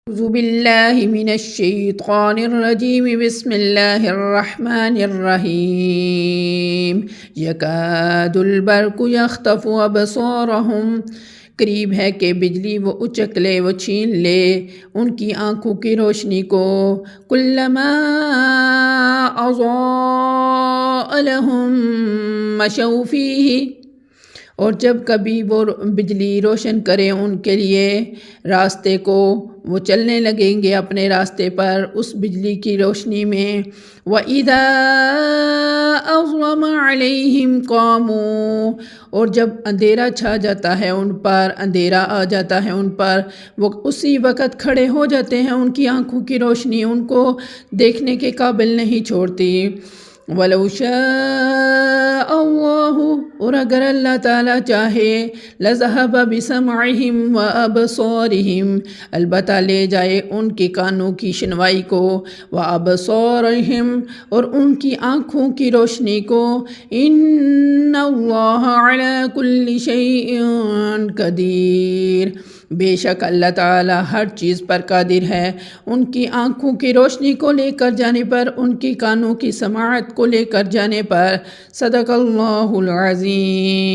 أعوذ بالله من الشيطان الرجيم بسم الله الرحمن الرحیم یکاد البرق یخطف أبصارهم، قریب ہے کہ بجلی وہ اچک لے، وہ چھین لے ان کی آنکھوں کی روشنی کو۔ کلما اضاء لهم مشوا فیہ، اور جب کبھی وہ بجلی روشن کرے ان کے لیے راستے کو، وہ چلنے لگیں گے اپنے راستے پر اس بجلی کی روشنی میں۔ وَإِذَا أَظْلَمَ عَلَيْهِمْ قَامُوا، اور جب اندھیرا چھا جاتا ہے ان پر، اندھیرا آ جاتا ہے ان پر، وہ اسی وقت کھڑے ہو جاتے ہیں۔ ان کی آنکھوں کی روشنی ان کو دیکھنے کے قابل نہیں چھوڑتی۔ وَلَوْ شَاءَ اللَّهُ، اور اگر اللہ تعالیٰ چاہے، لَذَهَبَ بِسَمْعِهِمْ وَأَبْصَارِهِمْ، البتہ لے جائے ان کے کانوں کی شنوائی کو، وَأَبْصَارِهِمْ، اور ان کی آنکھوں کی روشنی کو۔ إِنَّ اللَّهَ عَلَى كُلِّ شَيْءٍ قَدِيرٌ، بے شک اللہ تعالیٰ ہر چیز پر قادر ہے۔ ان کی آنکھوں کی روشنی کو لے کر جانے پر، ان کی کانوں کی سماعت کو لے کر جانے پر۔ صدق اللہ العظیم۔